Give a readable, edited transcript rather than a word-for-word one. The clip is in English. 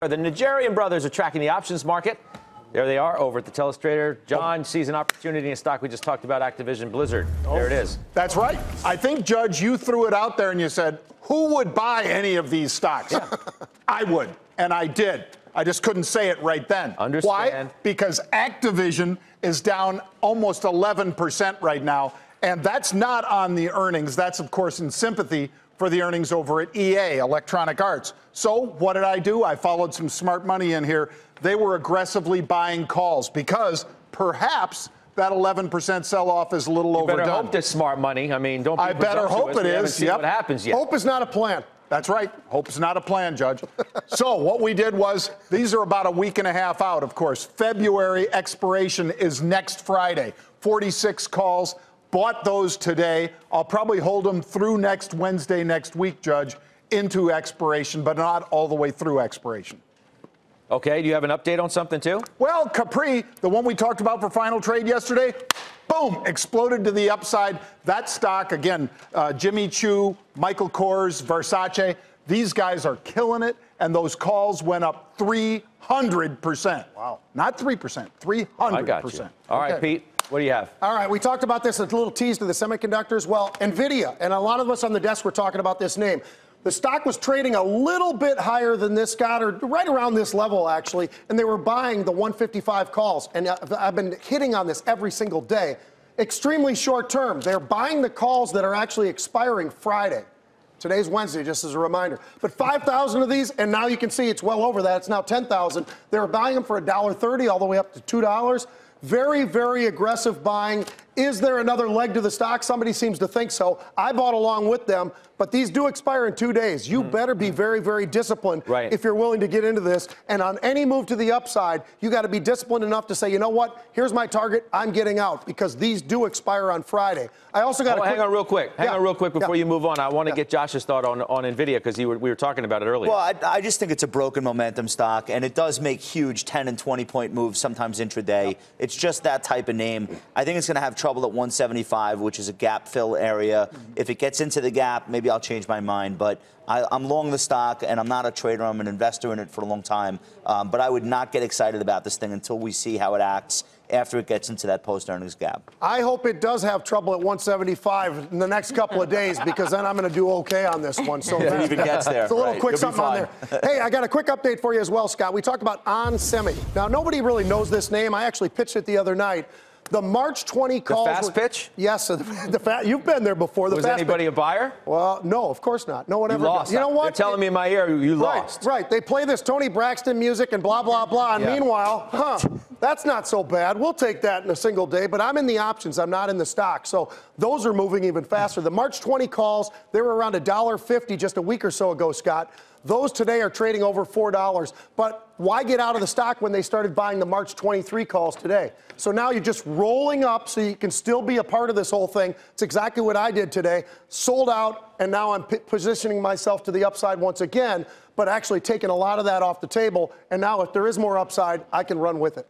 The Najarian brothers are tracking the options market. There they are over at the telestrator. John sees an opportunity in a stock we just talked about, Activision Blizzard. There it is. That's right. I think, Judge, you threw it out there and you said, who would buy any of these stocks? Yeah. I would, and I did. I just couldn't say it right then. Understand. Why? Because Activision is down almost 11% right now, and that's not on the earnings. That's, of course, in sympathy for the earnings over at EA, Electronic Arts. So what did I do? I followed some smart money in here. They were aggressively buying calls because perhaps that 11% sell-off is a little overdone. Better hope that's smart money. I mean, don't be presumptuous. I better hope it We haven't is. seen what happens yet. Hope is not a plan. That's right. Hope is not a plan, Judge. So what we did was, these are about a week and a half out, of course. February expiration is next Friday. 46 calls. Bought those today. I'll probably hold them through next Wednesday, next week, Judge, into expiration, but not all the way through expiration. Okay, do you have an update on something, too? Well, Capri, the one we talked about for final trade yesterday, boom, exploded to the upside. That stock, again, Jimmy Choo, Michael Kors, Versace, these guys are killing it, and those calls went up 300%. Wow. Not 3%, 300%. I got you. All right, Pete, what do you have? All right, we talked about this, a little tease to the semiconductors. Well, Nvidia, and a lot of us on the desk were talking about this name. The stock was trading a little bit higher than this, Scott, or right around this level, actually, and they were buying the 155 calls. And I've been hitting on this every single day. Extremely short term. They're buying the calls that are actually expiring Friday. Today's Wednesday, just as a reminder. But 5,000 of these, and now you can see it's well over that. It's now 10,000. They were buying them for $1.30 all the way up to $2. Very, very aggressive buying. Is there another leg to the stock? Somebody seems to think so. I bought along with them, but these do expire in 2 days. You better be very, very disciplined if you're willing to get into this. And on any move to the upside, you got to be disciplined enough to say, you know what? Here's my target. I'm getting out because these do expire on Friday. I also got hang on real quick. Hang on real quick before you move on. I want to get Josh's thought on Nvidia because we were talking about it earlier. Well, I just think it's a broken momentum stock, and it does make huge 10 and 20-point moves sometimes intraday. It's just that type of name. I think it's going to have trouble at 175, which is a gap fill area. If it gets into the gap, maybe I'll change my mind. But I'm long the stock, and I'm not a trader. I'm an investor in it for a long time. But I would not get excited about this thing until we see how it acts after it gets into that post-earnings gap. I hope it does have trouble at 175 in the next couple of days, because then I'm going to do okay on this one. So if it even gets there. It's a little quick something on there. Hey, I got a quick update for you as well, Scott. We talked about onsemi. Now, nobody really knows this name. I actually pitched it the other night. The March 20 calls. The fast pitch? Yes, you've been there before. Was anybody a buyer? Well, no, of course not. No one ever lost. You know what? They're telling me in my ear you lost. Right. They play this Tony Braxton music and blah, blah, blah. And meanwhile, that's not so bad. We'll take that in a single day. But I'm in the options. I'm not in the stock. So those are moving even faster. The March 20 calls, they were around $1.50 just a week or so ago, Scott. Those today are trading over $4. But why get out of the stock when they started buying the March 23 calls today? So now you're just rolling up so you can still be a part of this whole thing. It's exactly what I did today. Sold out, and now I'm positioning myself to the upside once again, but actually taking a lot of that off the table. And now if there is more upside, I can run with it.